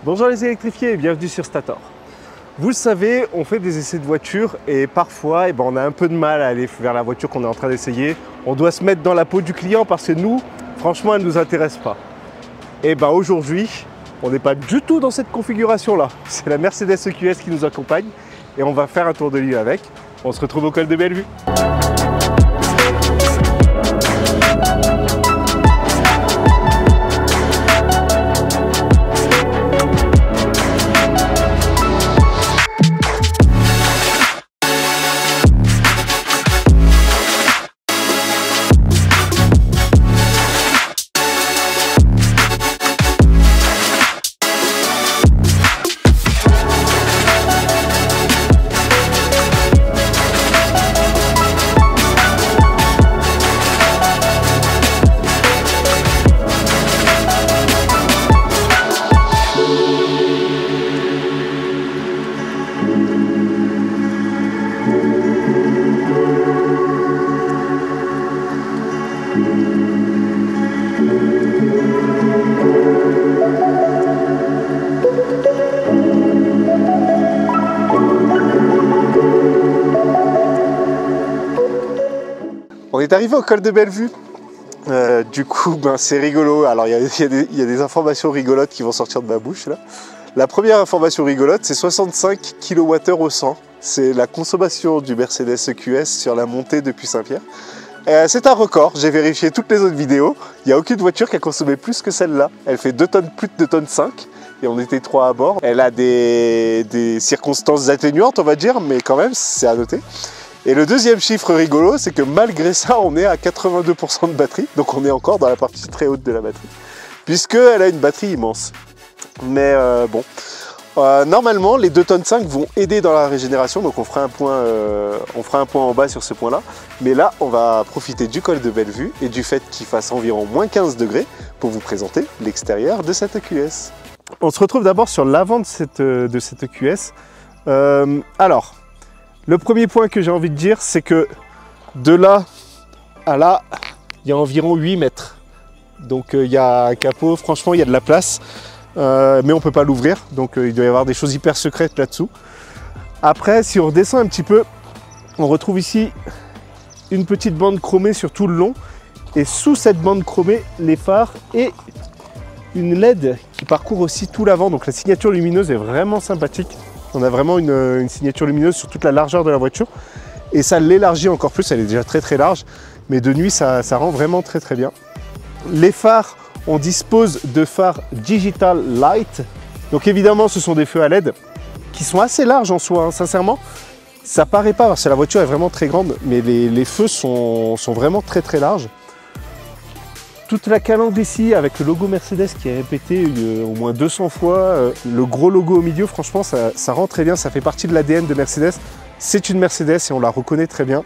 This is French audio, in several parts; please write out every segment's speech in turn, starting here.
Bonjour les électrifiés et bienvenue sur Stator. Vous le savez, on fait des essais de voiture et parfois on a un peu de mal à aller vers la voiture qu'on est en train d'essayer. On doit se mettre dans la peau du client parce que nous, franchement, elle ne nous intéresse pas. Et aujourd'hui, on n'est pas du tout dans cette configuration-là. C'est la Mercedes EQS qui nous accompagne et on va faire un tour de lieu avec. On se retrouve au col de Bellevue. On est arrivé au col de Bellevue. Du coup, c'est rigolo. Alors, il y a des informations rigolotes qui vont sortir de ma bouche là. La première information rigolote, c'est 65 kWh au 100. C'est la consommation du Mercedes EQS sur la montée depuis Saint-Pierre. C'est un record. J'ai vérifié toutes les autres vidéos. Il n'y a aucune voiture qui a consommé plus que celle-là. Elle fait 2 tonnes, plus de 2 tonnes 5. Et on était 3 à bord. Elle a des circonstances atténuantes, on va dire, mais quand même, c'est à noter. Et le deuxième chiffre rigolo, c'est que malgré ça, on est à 82% de batterie. Donc on est encore dans la partie très haute de la batterie. Puisqu'elle a une batterie immense. Mais normalement, les 2 tonnes 5 vont aider dans la régénération. Donc on fera un point en bas sur ce point-là. Mais là, on va profiter du col de Bellevue et du fait qu'il fasse environ moins 15 degrés pour vous présenter l'extérieur de cette EQS. On se retrouve d'abord sur l'avant de cette EQS. Alors, le premier point que j'ai envie de dire, c'est que de là à là, il y a environ 8 mètres. Donc il y a un capot, franchement il y a de la place, mais on ne peut pas l'ouvrir. Donc il doit y avoir des choses hyper secrètes là-dessous. Après, si on redescend un petit peu, on retrouve ici une petite bande chromée sur tout le long. Et sous cette bande chromée, les phares et une LED qui parcourt aussi tout l'avant. Donc la signature lumineuse est vraiment sympathique. On a vraiment une signature lumineuse sur toute la largeur de la voiture et ça l'élargit encore plus, elle est déjà très très large, mais de nuit ça rend vraiment très très bien. Les phares, on dispose de phares Digital Light, donc évidemment ce sont des feux à LED qui sont assez larges en soi, hein. Sincèrement, ça paraît pas parce que la voiture est vraiment très grande, mais les feux sont vraiment très très larges. Toute la calandre ici avec le logo Mercedes qui est répété au moins 200 fois, le gros logo au milieu, franchement ça rend très bien, ça fait partie de l'ADN de Mercedes. C'est une Mercedes et on la reconnaît très bien.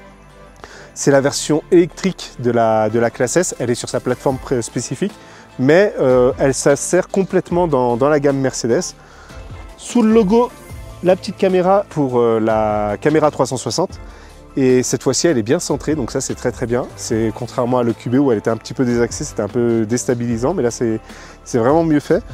C'est la version électrique de la classe S, elle est sur sa plateforme spécifique, mais elle s'insère complètement dans la gamme Mercedes. Sous le logo, la petite caméra pour la caméra 360. Et cette fois-ci, elle est bien centrée, donc ça c'est très très bien. C'est contrairement à l'EQB où elle était un petit peu désaxée, c'était un peu déstabilisant, mais là c'est vraiment mieux fait.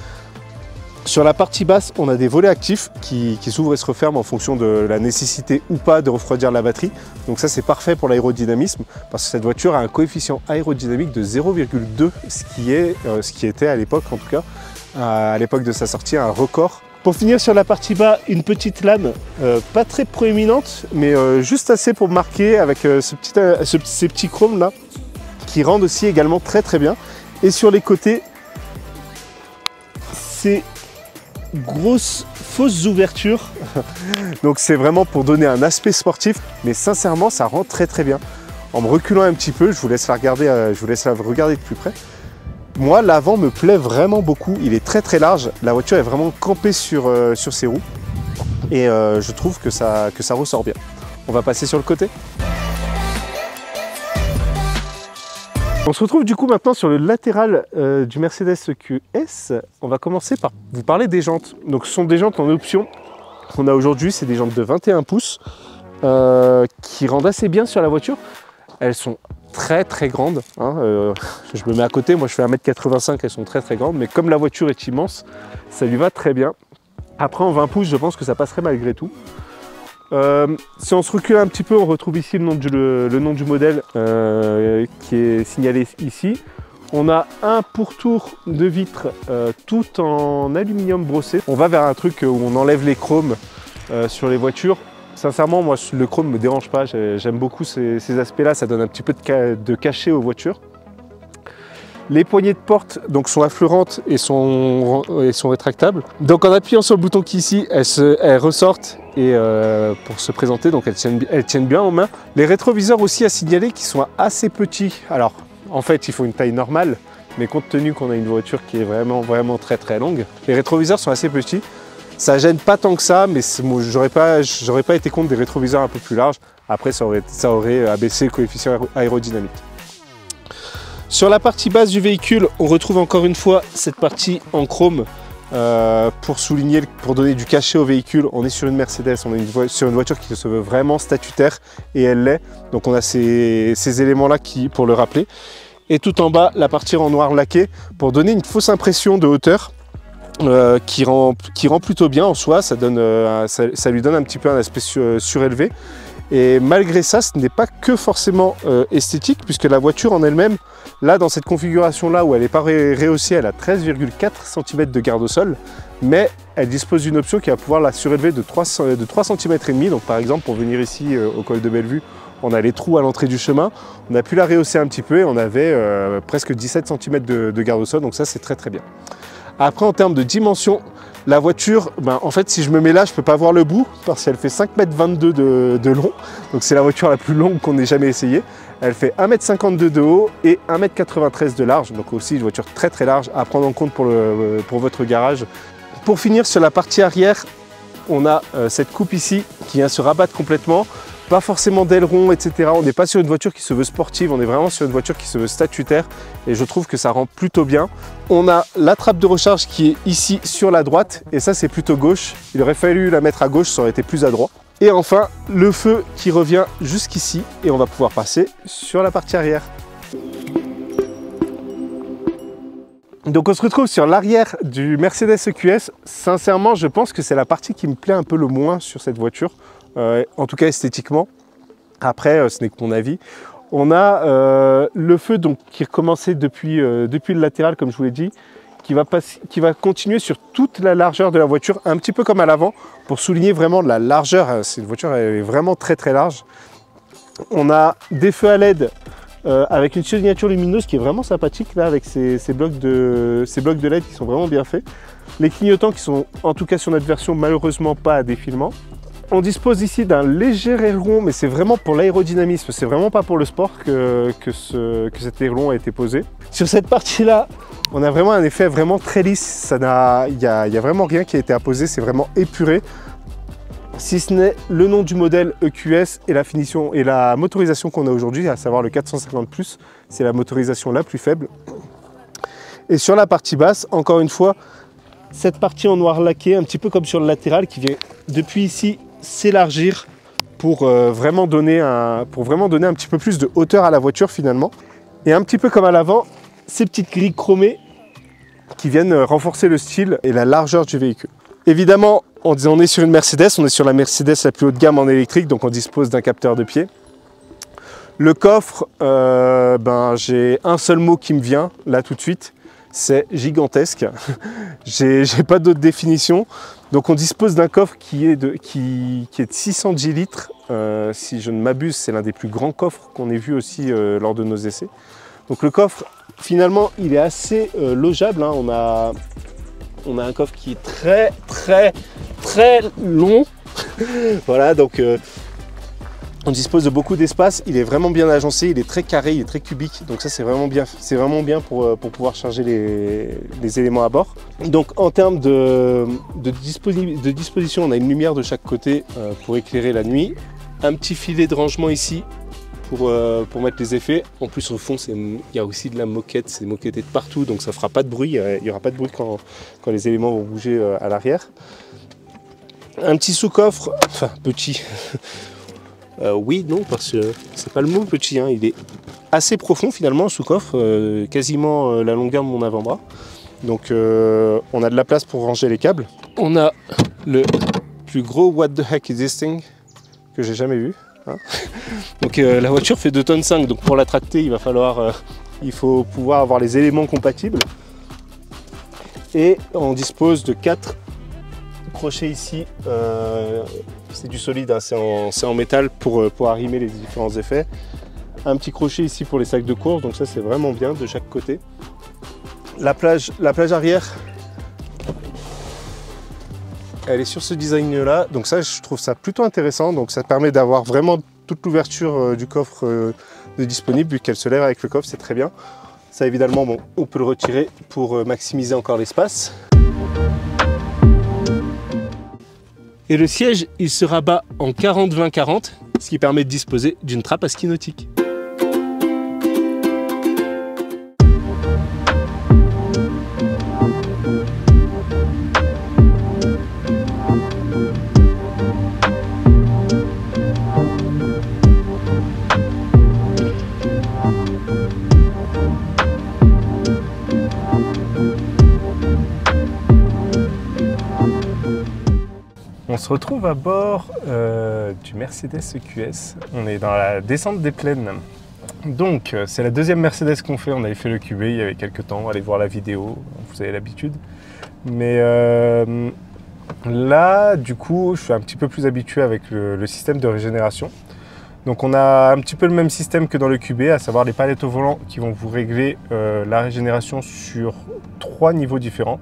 Sur la partie basse, on a des volets actifs qui s'ouvrent et se referment en fonction de la nécessité ou pas de refroidir la batterie. Donc ça c'est parfait pour l'aérodynamisme, parce que cette voiture a un coefficient aérodynamique de 0,2, ce qui était à l'époque en tout cas, à l'époque de sa sortie, un record. Pour finir sur la partie bas, une petite lame, pas très proéminente, mais juste assez pour marquer avec ces petits chromes là, qui rendent aussi également très très bien. Et sur les côtés, ces grosses fausses ouvertures, donc c'est vraiment pour donner un aspect sportif, mais sincèrement ça rend très très bien. En me reculant un petit peu, je vous laisse la regarder de plus près. Moi, l'avant me plaît vraiment beaucoup, il est très très large, la voiture est vraiment campée sur ses roues et je trouve que ça ressort bien. On va passer sur le côté. On se retrouve du coup maintenant sur le latéral du Mercedes EQS. On va commencer par vous parler des jantes. Donc ce sont des jantes en option qu'on a aujourd'hui, c'est des jantes de 21 pouces qui rendent assez bien sur la voiture. Elles sont très très grandes. Hein, je me mets à côté, moi je fais 1m85, elles sont très très grandes, mais comme la voiture est immense, ça lui va très bien. Après en 20 pouces, je pense que ça passerait malgré tout. Si on se recule un petit peu, on retrouve ici le nom du modèle qui est signalé ici. On a un pourtour de vitre tout en aluminium brossé. On va vers un truc où on enlève les chromes sur les voitures. Sincèrement, moi, le chrome ne me dérange pas. J'aime beaucoup ces aspects-là. Ça donne un petit peu de cachet aux voitures. Les poignées de porte donc, sont affleurantes et sont rétractables. Donc en appuyant sur le bouton qui est ici, elles ressortent et, pour se présenter. Donc elles tiennent bien en main. Les rétroviseurs aussi à signaler qui sont assez petits. Alors en fait, il faut une taille normale. Mais compte tenu qu'on a une voiture qui est vraiment très très longue, les rétroviseurs sont assez petits. Ça gêne pas tant que ça, mais j'aurais pas été contre des rétroviseurs un peu plus larges. Après, ça aurait abaissé le coefficient aérodynamique. Sur la partie basse du véhicule, on retrouve encore une fois cette partie en chrome pour souligner, pour donner du cachet au véhicule. On est sur une Mercedes, on est sur une voiture qui se veut vraiment statutaire et elle l'est. Donc on a ces éléments-là pour le rappeler. Et tout en bas, la partie en noir laqué pour donner une fausse impression de hauteur. Qui rend plutôt bien en soi, ça lui donne un petit peu un aspect surélevé. Et malgré ça, ce n'est pas que forcément esthétique, puisque la voiture en elle-même, là dans cette configuration-là où elle n'est pas rehaussée, elle a 13,4 cm de garde au sol, mais elle dispose d'une option qui va pouvoir la surélever de 3 cm et demi. Donc par exemple, pour venir ici au col de Bellevue, on a les trous à l'entrée du chemin, on a pu la rehausser un petit peu et on avait presque 17 cm de garde au sol, donc ça c'est très très bien. Après, en termes de dimension, la voiture, en fait, si je me mets là, je ne peux pas voir le bout parce qu'elle fait 5,22 m de long. Donc, c'est la voiture la plus longue qu'on ait jamais essayée. Elle fait 1,52 m de haut et 1,93 m de large. Donc, aussi une voiture très très large à prendre en compte pour votre garage. Pour finir, sur la partie arrière, on a cette coupe ici qui vient se rabattre complètement. Pas forcément d'aileron, etc. On n'est pas sur une voiture qui se veut sportive, on est vraiment sur une voiture qui se veut statutaire et je trouve que ça rend plutôt bien. On a la trappe de recharge qui est ici sur la droite et ça c'est plutôt gauche. Il aurait fallu la mettre à gauche, ça aurait été plus adroit. Et enfin, le feu qui revient jusqu'ici et on va pouvoir passer sur la partie arrière. Donc on se retrouve sur l'arrière du Mercedes EQS. Sincèrement, je pense que c'est la partie qui me plaît un peu le moins sur cette voiture. En tout cas esthétiquement. Après, ce n'est que mon avis. On a le feu donc, qui recommençait depuis le latéral, comme je vous l'ai dit, qui va continuer sur toute la largeur de la voiture, un petit peu comme à l'avant, pour souligner vraiment la largeur. Cette voiture elle est vraiment très très large. On a des feux à LED avec une signature lumineuse qui est vraiment sympathique, là, avec ces blocs de LED qui sont vraiment bien faits. Les clignotants qui sont, en tout cas sur notre version, malheureusement pas à défilement. On dispose ici d'un léger aileron, mais c'est vraiment pour l'aérodynamisme, c'est vraiment pas pour le sport que cet aileron a été posé. Sur cette partie-là, on a vraiment un effet vraiment très lisse, il n'y a vraiment rien qui a été apposé, c'est vraiment épuré. Si ce n'est le nom du modèle EQS et la finition et la motorisation qu'on a aujourd'hui, à savoir le 450+, c'est la motorisation la plus faible. Et sur la partie basse, encore une fois, cette partie en noir laqué, un petit peu comme sur le latéral, qui vient depuis ici s'élargir pour vraiment donner un petit peu plus de hauteur à la voiture finalement. Et un petit peu comme à l'avant, ces petites grilles chromées qui viennent renforcer le style et la largeur du véhicule. Évidemment, on est sur une Mercedes, on est sur la Mercedes la plus haut de gamme en électrique, donc on dispose d'un capteur de pied. Le coffre, j'ai un seul mot qui me vient là tout de suite, c'est gigantesque. J'ai pas d'autre définition. Donc on dispose d'un coffre qui est de 610 litres. Si je ne m'abuse, c'est l'un des plus grands coffres qu'on ait vu aussi lors de nos essais. Donc le coffre, finalement, il est assez logeable. Hein. On a un coffre qui est très très très long. Voilà, donc on dispose de beaucoup d'espace, il est vraiment bien agencé, il est très carré, il est très cubique, donc ça c'est vraiment bien pour pouvoir charger les éléments à bord. Donc en termes de disposition, on a une lumière de chaque côté pour éclairer la nuit, un petit filet de rangement ici pour mettre les effets. En plus au fond il y a aussi de la moquette, c'est moquetté de partout, donc ça ne fera pas de bruit, il n'y aura pas de bruit quand les éléments vont bouger à l'arrière. Un petit sous-coffre, enfin petit. Oui, non, parce que c'est pas le mot petit, hein, il est assez profond finalement, sous-coffre, quasiment la longueur de mon avant-bras. Donc on a de la place pour ranger les câbles. On a le plus gros what the heck is this thing que j'ai jamais vu. Hein. Donc la voiture fait 2,5 tonnes, donc pour la tracter il faut pouvoir avoir les éléments compatibles. Et on dispose de 4 crochets ici, c'est du solide, hein, c'est en métal pour arrimer les différents effets. Un petit crochet ici pour les sacs de course, donc ça c'est vraiment bien de chaque côté. La plage arrière, elle est sur ce design là, donc ça je trouve ça plutôt intéressant, donc ça permet d'avoir vraiment toute l'ouverture du coffre de disponible, vu qu'elle se lève avec le coffre, c'est très bien. Ça évidemment, bon, on peut le retirer pour maximiser encore l'espace. Et le siège, il se rabat en 40-20-40, ce qui permet de disposer d'une trappe à ski nautique. On se retrouve à bord du Mercedes EQS. On est dans la descente des plaines. Donc, c'est la deuxième Mercedes qu'on fait. On avait fait le QB il y avait quelques temps. Allez voir la vidéo, vous avez l'habitude. Mais là, du coup, je suis un petit peu plus habitué avec le système de régénération. Donc, on a un petit peu le même système que dans le QB, à savoir les palettes au volant qui vont vous régler la régénération sur 3 niveaux différents.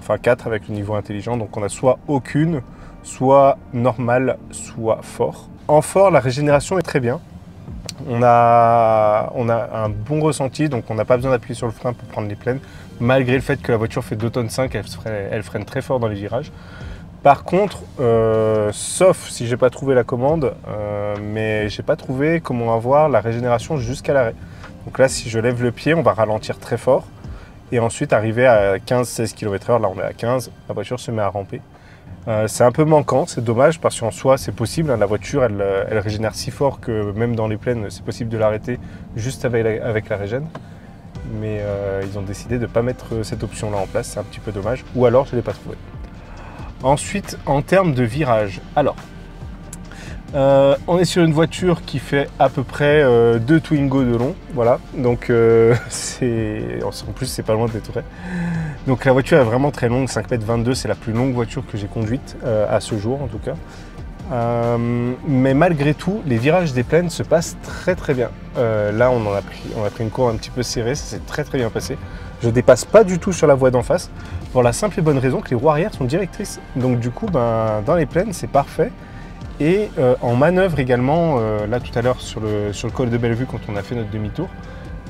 Enfin 4 avec le niveau intelligent. Donc, on a soit aucune, soit normal, soit fort. En fort, la régénération est très bien. On a un bon ressenti, donc on n'a pas besoin d'appuyer sur le frein pour prendre les plaines, malgré le fait que la voiture fait 2,5 tonnes, elle freine très fort dans les virages. Par contre, sauf si j'ai pas trouvé la commande, mais j'ai pas trouvé comment avoir la régénération jusqu'à l'arrêt. Donc là, si je lève le pied, on va ralentir très fort, et ensuite arriver à 15-16 km/h, là on est à 15, la voiture se met à ramper. C'est un peu manquant, c'est dommage parce qu'en soi c'est possible, hein, la voiture elle régénère si fort que même dans les plaines c'est possible de l'arrêter juste avec la régène. Mais ils ont décidé de ne pas mettre cette option là en place, c'est un petit peu dommage, ou alors je ne l'ai pas trouvé. Ensuite, en termes de virage, alors on est sur une voiture qui fait à peu près 2 Twingo de long, voilà, donc en plus c'est pas loin d'être vrai. Donc la voiture est vraiment très longue, 5,22 m, c'est la plus longue voiture que j'ai conduite à ce jour en tout cas. Mais malgré tout, les virages des plaines se passent très très bien. Là on a pris une courbe un petit peu serrée, ça s'est très très bien passé. Je ne dépasse pas du tout sur la voie d'en face, pour la simple et bonne raison que les roues arrière sont directrices. Donc du coup, dans les plaines, c'est parfait. Et en manœuvre également, là tout à l'heure sur le col de Bellevue, quand on a fait notre demi-tour,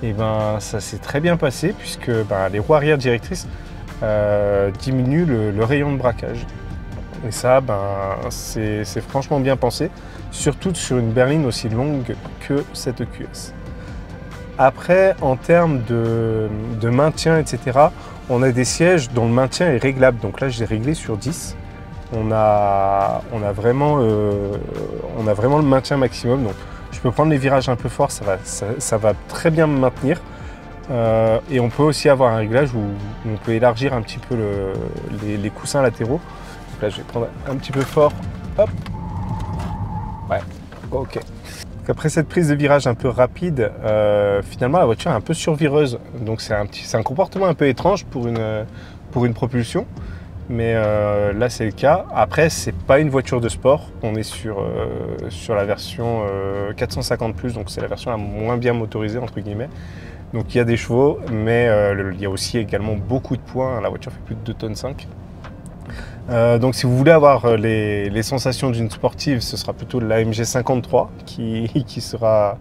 et ça s'est très bien passé puisque les roues arrière directrices diminuent le rayon de braquage. Et ça, c'est franchement bien pensé, surtout sur une berline aussi longue que cette EQS. Après, en termes de maintien, etc., on a des sièges dont le maintien est réglable. Donc là, je l'ai réglé sur 10. On a vraiment le maintien maximum. Donc, je peux prendre les virages un peu forts, ça va très bien me maintenir. Et on peut aussi avoir un réglage où on peut élargir un petit peu les coussins latéraux. Donc là, je vais prendre un petit peu fort. Hop. Ouais, ok. Donc après cette prise de virage un peu rapide, finalement, la voiture est un peu survireuse. Donc c'est un comportement un peu étrange pour une propulsion. Mais là, c'est le cas. Après, c'est pas une voiture de sport. On est sur la version 450+, donc c'est la version la moins bien motorisée, entre guillemets. Donc il y a des chevaux, mais il y a aussi également beaucoup de poids. La voiture fait plus de 2,5 tonnes. Donc si vous voulez avoir les sensations d'une sportive, ce sera plutôt l'AMG 53 qui sera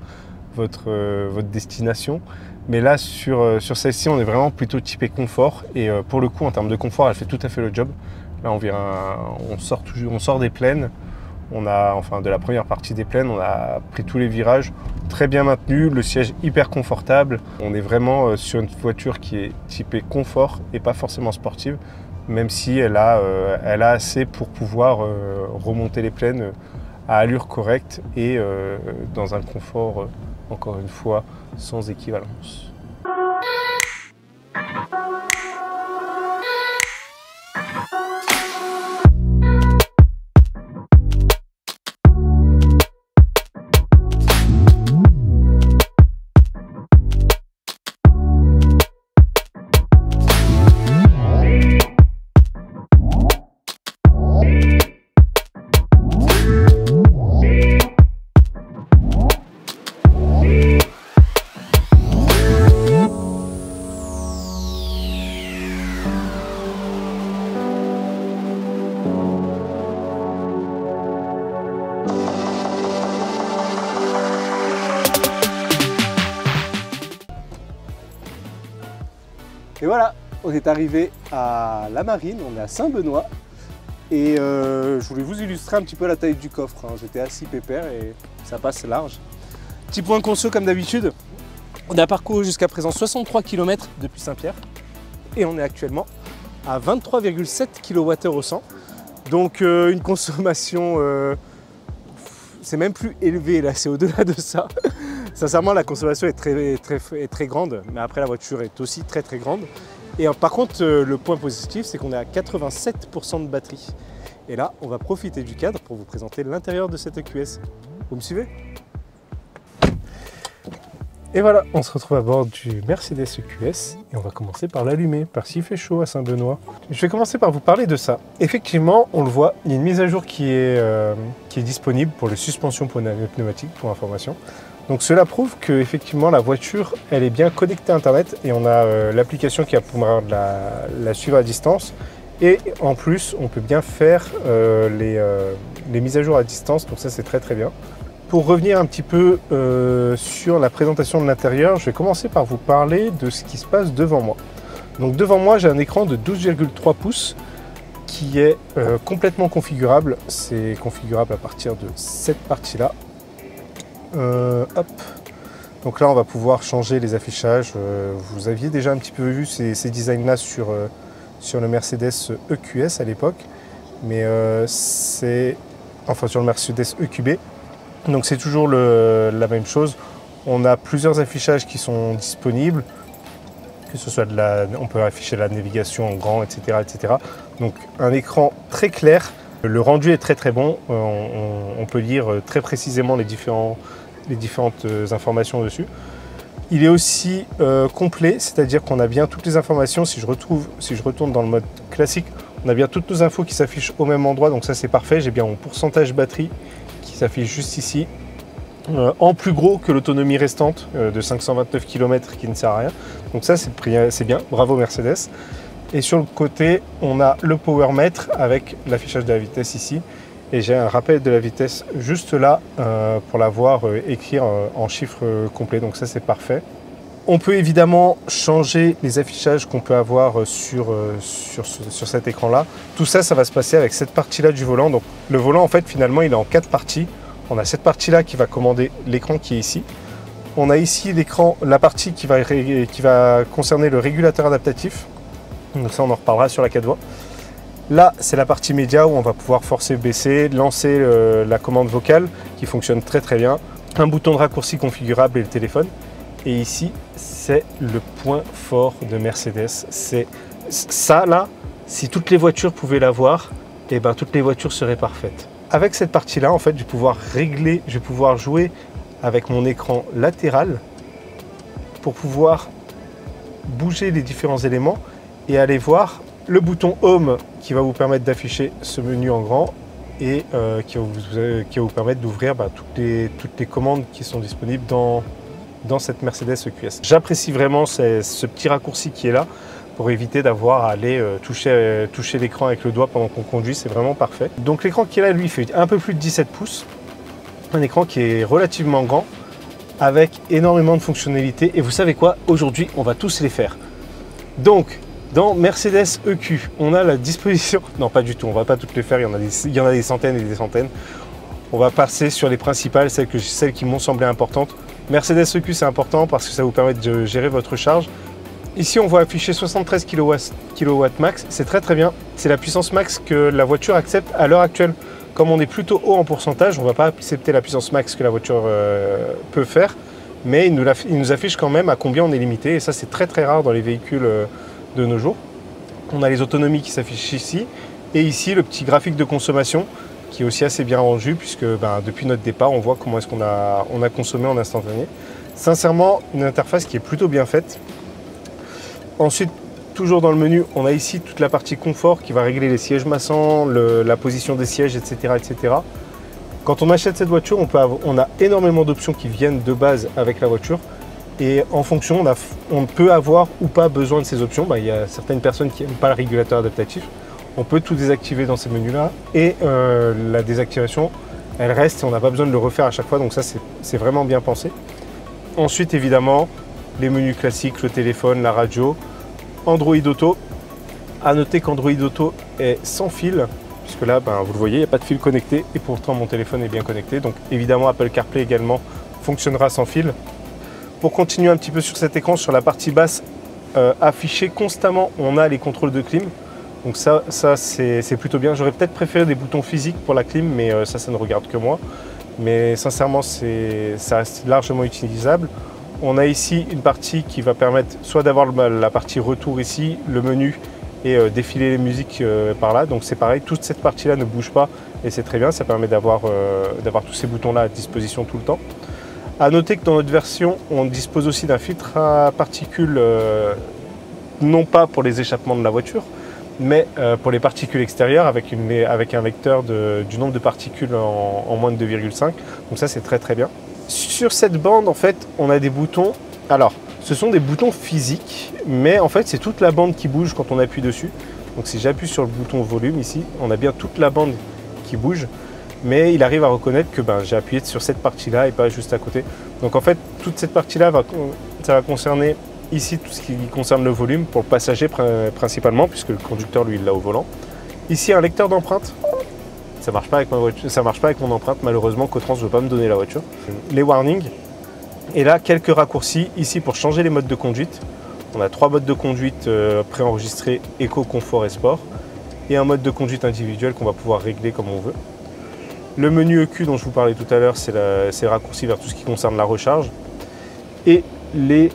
votre destination. Mais là, sur celle-ci, on est vraiment plutôt typé confort. Et pour le coup, en termes de confort, elle fait tout à fait le job. Là, on sort des plaines. De la première partie des plaines, on a pris tous les virages, très bien maintenu, le siège hyper confortable. On est vraiment sur une voiture qui est typée confort et pas forcément sportive, même si elle a assez pour pouvoir remonter les plaines à allure correcte et dans un confort encore une fois, sans équivalence. Et voilà, on est arrivé à la Marine, on est à Saint-Benoît. Et je voulais vous illustrer un petit peu la taille du coffre. Hein. J'étais assis pépère et ça passe large. Petit point conso comme d'habitude. On a parcouru jusqu'à présent 63 km depuis Saint-Pierre. Et on est actuellement à 23,7 kWh au 100. Donc une consommation, c'est même plus élevé là, c'est au-delà de ça. Sincèrement, la consommation est très grande, mais après la voiture est aussi très grande. Et par contre, le point positif, c'est qu'on est à 87% de batterie. Et là, on va profiter du cadre pour vous présenter l'intérieur de cette EQS. Vous me suivez? Et voilà, on se retrouve à bord du Mercedes EQS et on va commencer par l'allumer, parce qu'il fait chaud à Saint-Benoît. Je vais commencer par vous parler de ça. Effectivement, on le voit, il y a une mise à jour qui est disponible pour les suspensions pneumatiques, pour information. Donc cela prouve que effectivement la voiture, elle est bien connectée à Internet et on a l'application qui va pouvoir la suivre à distance. Et en plus, on peut bien faire les mises à jour à distance, donc ça c'est très bien. Pour revenir un petit peu sur la présentation de l'intérieur, je vais commencer par vous parler de ce qui se passe devant moi. Donc devant moi, j'ai un écran de 12,3 pouces qui est complètement configurable. C'est configurable à partir de cette partie-là. Hop. Donc là, on va pouvoir changer les affichages. Vous aviez déjà un petit peu vu ces designs-là sur le Mercedes EQS à l'époque, mais enfin sur le Mercedes EQB. Donc c'est toujours la même chose. On a plusieurs affichages qui sont disponibles, que ce soit on peut afficher la navigation en grand, etc. Donc un écran très clair. Le rendu est très bon. On peut lire très précisément les différentes informations dessus. Il est aussi complet, c'est-à-dire qu'on a bien toutes les informations. Si je retourne dans le mode classique, on a bien toutes nos infos qui s'affichent au même endroit. Donc ça c'est parfait. J'ai bien mon pourcentage batterie qui s'affiche juste ici, en plus gros que l'autonomie restante de 529 km qui ne sert à rien. Donc ça c'est bien, bravo Mercedes. Et sur le côté, on a le power meter avec l'affichage de la vitesse ici. Et j'ai un rappel de la vitesse juste là pour la voir écrire en chiffres complets. Donc ça c'est parfait. On peut évidemment changer les affichages qu'on peut avoir sur cet écran-là. Tout ça, ça va se passer avec cette partie-là du volant. Donc le volant, en fait, finalement, il est en 4 parties. On a cette partie-là qui va commander l'écran qui est ici. On a ici l'écran, la partie qui va concerner le régulateur adaptatif. Donc ça, on en reparlera sur la 4 voies. Là, c'est la partie média où on va pouvoir forcer, baisser, lancer la commande vocale qui fonctionne très bien. Un bouton de raccourci configurable et le téléphone. Et ici, c'est le point fort de Mercedes. C'est ça là, si toutes les voitures pouvaient l'avoir, et ben toutes les voitures seraient parfaites. Avec cette partie-là, en fait, je vais pouvoir régler, je vais pouvoir jouer avec mon écran latéral pour pouvoir bouger les différents éléments et aller voir le bouton Home qui va vous permettre d'afficher ce menu en grand et qui va vous permettre d'ouvrir toutes les commandes qui sont disponibles dans cette Mercedes EQS. J'apprécie vraiment ce petit raccourci qui est là pour éviter d'avoir à aller toucher l'écran avec le doigt pendant qu'on conduit, c'est vraiment parfait. Donc l'écran qui est là, lui, fait un peu plus de 17 pouces. Un écran qui est relativement grand, avec énormément de fonctionnalités. Et vous savez quoi? Aujourd'hui, on va tous les faire. Donc, dans Mercedes EQ, on a la disposition... Non, pas du tout, on ne va pas toutes les faire, il y en a des centaines et des centaines. On va passer sur les principales, celles qui m'ont semblé importantes. Mercedes EQ, c'est important parce que ça vous permet de gérer votre charge. Ici, on voit afficher 73 kW max, c'est très bien. C'est la puissance max que la voiture accepte à l'heure actuelle. Comme on est plutôt haut en pourcentage, on ne va pas accepter la puissance max que la voiture peut faire. mais il nous affiche quand même à combien on est limité, et ça c'est très très rare dans les véhicules de nos jours. On a les autonomies qui s'affichent ici, et ici le petit graphique de consommation qui est aussi assez bien rendu, puisque depuis notre départ on voit comment est-ce qu'on a consommé en instantané. Sincèrement, une interface qui est plutôt bien faite. Ensuite, toujours dans le menu, on a ici toute la partie confort qui va régler les sièges massants, la position des sièges, etc., etc. Quand on achète cette voiture, on a énormément d'options qui viennent de base avec la voiture. Et en fonction, on peut avoir ou pas besoin de ces options. Il y a certaines personnes qui n'aiment pas le régulateur adaptatif. On peut tout désactiver dans ces menus-là. Et la désactivation, elle reste et on n'a pas besoin de le refaire à chaque fois. Donc ça, c'est vraiment bien pensé. Ensuite, évidemment, les menus classiques, le téléphone, la radio, Android Auto. À noter qu'Android Auto est sans fil, puisque là, vous le voyez, il n'y a pas de fil connecté et pourtant mon téléphone est bien connecté. Donc évidemment, Apple CarPlay également fonctionnera sans fil. Pour continuer un petit peu sur cet écran, sur la partie basse, affiché constamment, on a les contrôles de clim. Donc ça c'est plutôt bien. J'aurais peut-être préféré des boutons physiques pour la clim, mais ça ne regarde que moi. Mais sincèrement, ça reste largement utilisable. On a ici une partie qui va permettre soit d'avoir la partie retour ici, le menu et défiler les musiques par là. Donc c'est pareil, toute cette partie-là ne bouge pas et c'est très bien. Ça permet d'avoir tous ces boutons-là à disposition tout le temps. A noter que dans notre version, on dispose aussi d'un filtre à particules, non pas pour les échappements de la voiture, mais pour les particules extérieures avec un vecteur du nombre de particules en moins de 2,5. Donc ça c'est très très bien. Sur cette bande en fait on a des boutons, alors ce sont des boutons physiques, mais en fait c'est toute la bande qui bouge quand on appuie dessus. Donc si j'appuie sur le bouton volume ici, on a bien toute la bande qui bouge, mais il arrive à reconnaître que j'ai appuyé sur cette partie là et pas juste à côté. Donc en fait toute cette partie là ça va concerner ici tout ce qui concerne le volume pour le passager principalement, puisque le conducteur lui il l'a au volant. Ici un lecteur d'empreintes. Ça marche pas avec ma voiture, ça marche pas avec mon empreinte malheureusement. Cotrans ne veut pas me donner la voiture. Les warnings. Et là quelques raccourcis ici pour changer les modes de conduite. On a 3 modes de conduite préenregistrés, éco, confort et sport, et un mode de conduite individuel qu'on va pouvoir régler comme on veut. Le menu EQ dont je vous parlais tout à l'heure, c'est le raccourci vers tout ce qui concerne la recharge. Et les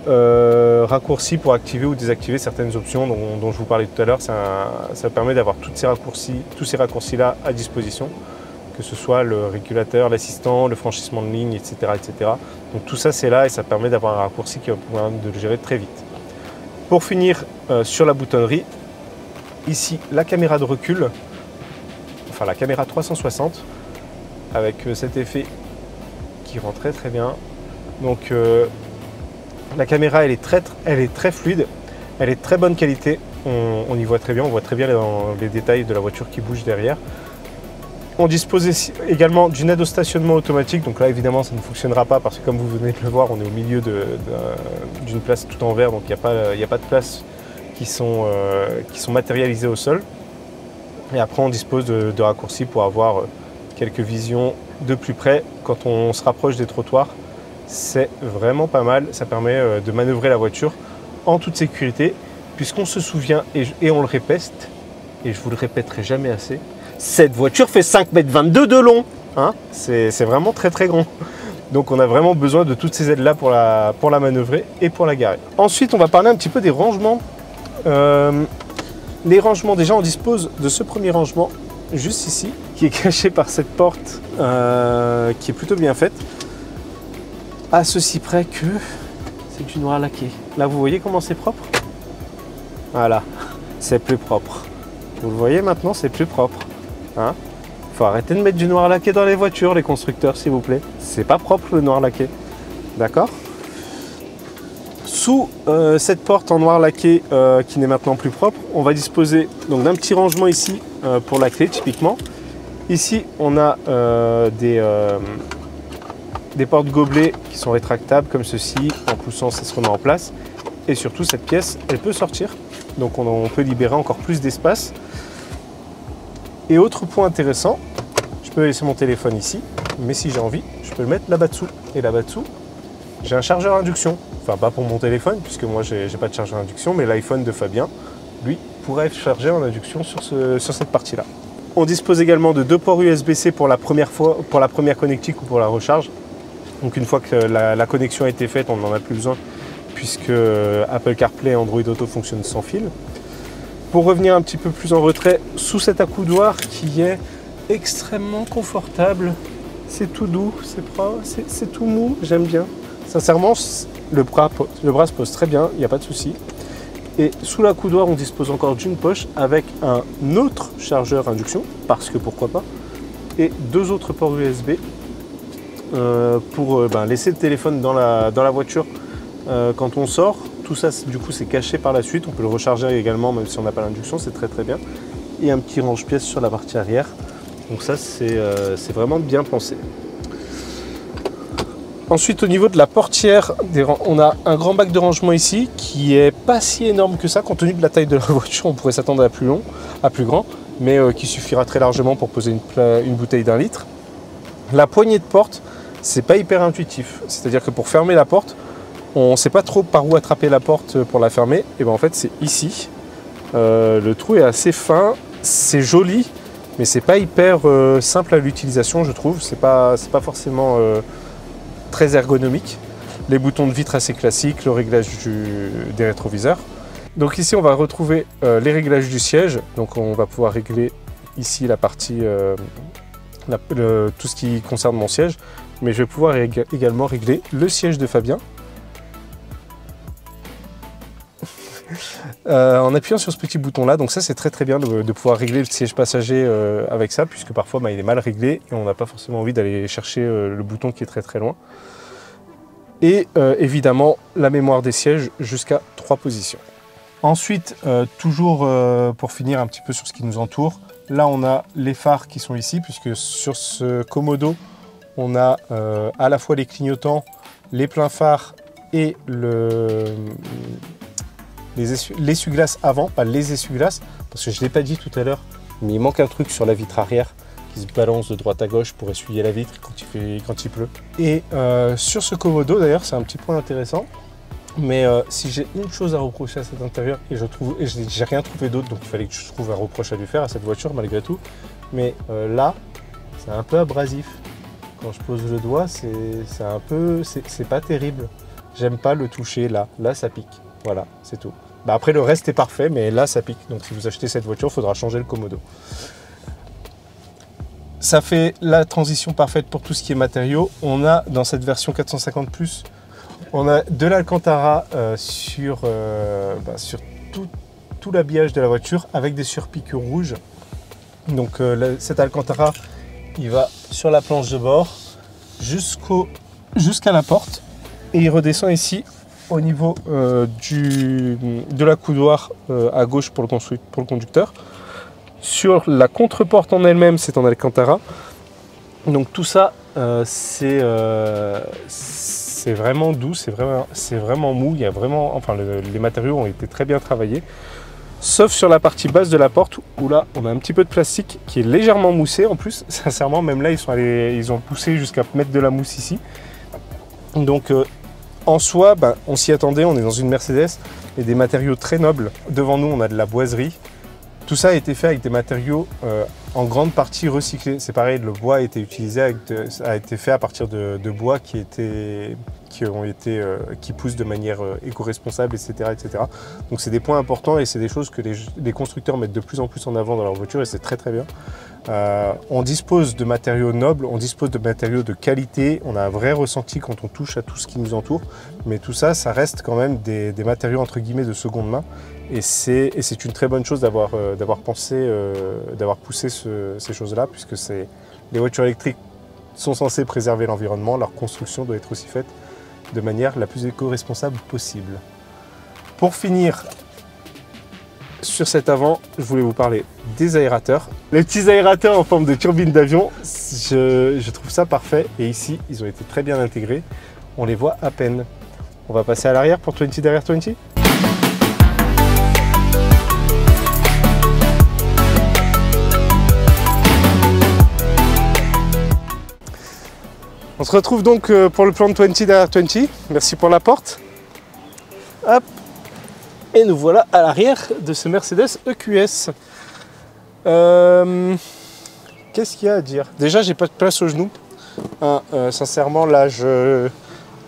raccourcis pour activer ou désactiver certaines options dont je vous parlais tout à l'heure. Ça permet d'avoir tous ces raccourcis là à disposition, que ce soit le régulateur, l'assistant, le franchissement de ligne, etc., etc. Donc tout ça c'est là et ça permet d'avoir un raccourci qui va pouvoir de le gérer très vite. Pour finir sur la boutonnerie, ici la caméra de recul, enfin la caméra 360 avec cet effet qui rend très très bien. Donc la caméra elle est très fluide, elle est de très bonne qualité, on y voit très bien, on voit très bien les détails de la voiture qui bouge derrière. On dispose également d'une aide au stationnement automatique, donc là évidemment ça ne fonctionnera pas parce que comme vous venez de le voir, on est au milieu d'une place tout en verre, donc il n'y a pas de places qui sont matérialisées au sol. Et après on dispose de raccourcis pour avoir quelques visions de plus près quand on se rapproche des trottoirs. C'est vraiment pas mal, ça permet de manœuvrer la voiture en toute sécurité, puisqu'on se souvient, et on le répète, et je vous le répéterai jamais assez, cette voiture fait 5,22 m de long, hein, c'est vraiment très très grand. Donc on a vraiment besoin de toutes ces aides-là pour la manœuvrer et pour la garer. Ensuite, on va parler un petit peu des rangements. Les rangements, déjà on dispose de ce premier rangement, juste ici, qui est caché par cette porte qui est plutôt bien faite. À ceci près que c'est du noir laqué. Là, vous voyez comment c'est propre? Voilà, c'est plus propre. Vous le voyez maintenant, c'est plus propre. Hein? Faut arrêter de mettre du noir laqué dans les voitures, les constructeurs, s'il vous plaît. C'est pas propre le noir laqué. D'accord? Sous cette porte en noir laqué qui n'est maintenant plus propre, on va disposer donc d'un petit rangement ici pour la clé, typiquement. Ici, on a des portes gobelets qui sont rétractables comme ceci. En poussant, ça se remet en place. Et surtout, cette pièce, elle peut sortir. Donc on peut libérer encore plus d'espace. Et autre point intéressant, je peux laisser mon téléphone ici, mais si j'ai envie, je peux le mettre là-bas dessous. Et là-bas dessous, j'ai un chargeur induction. Enfin, pas pour mon téléphone, puisque moi, j'ai pas de chargeur induction, mais l'iPhone de Fabien, lui, pourrait être chargé en induction sur cette partie-là. On dispose également de 2 ports USB-C pour la première connectique ou pour la recharge. Donc une fois que la connexion a été faite, on n'en a plus besoin puisque Apple CarPlay et Android Auto fonctionnent sans fil. Pour revenir un petit peu plus en retrait, sous cet accoudoir qui est extrêmement confortable, c'est tout doux, c'est tout mou, j'aime bien. Sincèrement, le bras se pose très bien, il n'y a pas de souci. Et sous l'accoudoir, on dispose encore d'une poche avec un autre chargeur induction, parce que pourquoi pas, et 2 autres ports USB pour laisser le téléphone dans la voiture quand on sort. Tout ça, du coup, c'est caché par la suite. On peut le recharger également, même si on n'a pas l'induction, c'est très très bien. Et un petit range-pièces sur la partie arrière. Donc ça, c'est vraiment bien pensé. Ensuite, au niveau de la portière, on a un grand bac de rangement ici qui est pas si énorme que ça. Compte tenu de la taille de la voiture, on pourrait s'attendre à plus grand, mais qui suffira très largement pour poser une bouteille d'1 litre. La poignée de porte, c'est pas hyper intuitif. C'est-à-dire que pour fermer la porte, on ne sait pas trop par où attraper la porte pour la fermer. Et bien en fait, c'est ici. Le trou est assez fin, c'est joli, mais c'est pas hyper simple à l'utilisation, je trouve. C'est pas forcément très ergonomique. Les boutons de vitre assez classiques, le réglage des rétroviseurs. Donc ici, on va retrouver les réglages du siège. Donc on va pouvoir régler ici la partie, tout ce qui concerne mon siège. Mais je vais pouvoir également régler le siège de Fabien. En appuyant sur ce petit bouton là, donc ça c'est très bien de pouvoir régler le siège passager avec ça, puisque parfois il est mal réglé et on n'a pas forcément envie d'aller chercher le bouton qui est très loin. Et évidemment la mémoire des sièges jusqu'à 3 positions. Ensuite, toujours pour finir un petit peu sur ce qui nous entoure, là on a les phares qui sont ici, puisque sur ce Komodo on a à la fois les clignotants, les pleins phares et l'essuie-glace avant, pas les essuie-glaces, parce que je ne l'ai pas dit tout à l'heure, mais il manque un truc sur la vitre arrière qui se balance de droite à gauche pour essuyer la vitre quand il pleut. Et sur ce Komodo d'ailleurs, c'est un petit point intéressant, mais si j'ai une chose à reprocher à cet intérieur, et j'ai rien trouvé d'autre, donc il fallait que je trouve un reproche à lui faire à cette voiture malgré tout, mais là, c'est un peu abrasif. Quand je pose le doigt, c'est pas terrible. J'aime pas le toucher là ça pique. Voilà, c'est tout. Après le reste est parfait, mais là ça pique. Donc si vous achetez cette voiture, il faudra changer le Komodo. Ça fait la transition parfaite pour tout ce qui est matériaux. On a dans cette version 450+, on a de l'Alcantara sur tout l'habillage de la voiture avec des surpiqûres rouges. Donc cet Alcantara, il va sur la planche de bord jusqu'à la porte et il redescend ici au niveau de l'accoudoir à gauche pour le conducteur. Sur la contre-porte en elle-même, c'est en Alcantara. Donc tout ça, c'est vraiment doux, c'est vraiment mou. Il y a vraiment, les matériaux ont été très bien travaillés. Sauf sur la partie basse de la porte où là, on a un petit peu de plastique qui est légèrement moussé en plus. Sincèrement, même là, ils ont poussé jusqu'à mettre de la mousse ici. Donc en soi, on s'y attendait, on est dans une Mercedes et des matériaux très nobles. Devant nous, on a de la boiserie. Tout ça a été fait avec des matériaux en grande partie recyclés. C'est pareil, le bois a été utilisé, a été fait à partir de bois qui poussent de manière éco-responsable, etc., etc. Donc c'est des points importants et c'est des choses que les constructeurs mettent de plus en plus en avant dans leur voiture et c'est très très bien. On dispose de matériaux nobles, on dispose de matériaux de qualité, on a un vrai ressenti quand on touche à tout ce qui nous entoure, mais tout ça, ça reste quand même des matériaux entre guillemets de seconde main et c'est une très bonne chose d'avoir poussé ces choses-là, puisque les voitures électriques sont censées préserver l'environnement, leur construction doit être aussi faite de manière la plus éco-responsable possible. Pour finir, sur cet avant, je voulais vous parler des aérateurs. Les petits aérateurs en forme de turbine d'avion, je trouve ça parfait. Et ici, ils ont été très bien intégrés. On les voit à peine. On va passer à l'arrière pour 20 derrière 20. On se retrouve donc pour le plan de 20 derrière 20. Merci pour la porte. Hop. Et nous voilà à l'arrière de ce Mercedes EQS. Qu'est-ce qu'il y a à dire? Déjà, j'ai pas de place aux genoux. Sincèrement, là,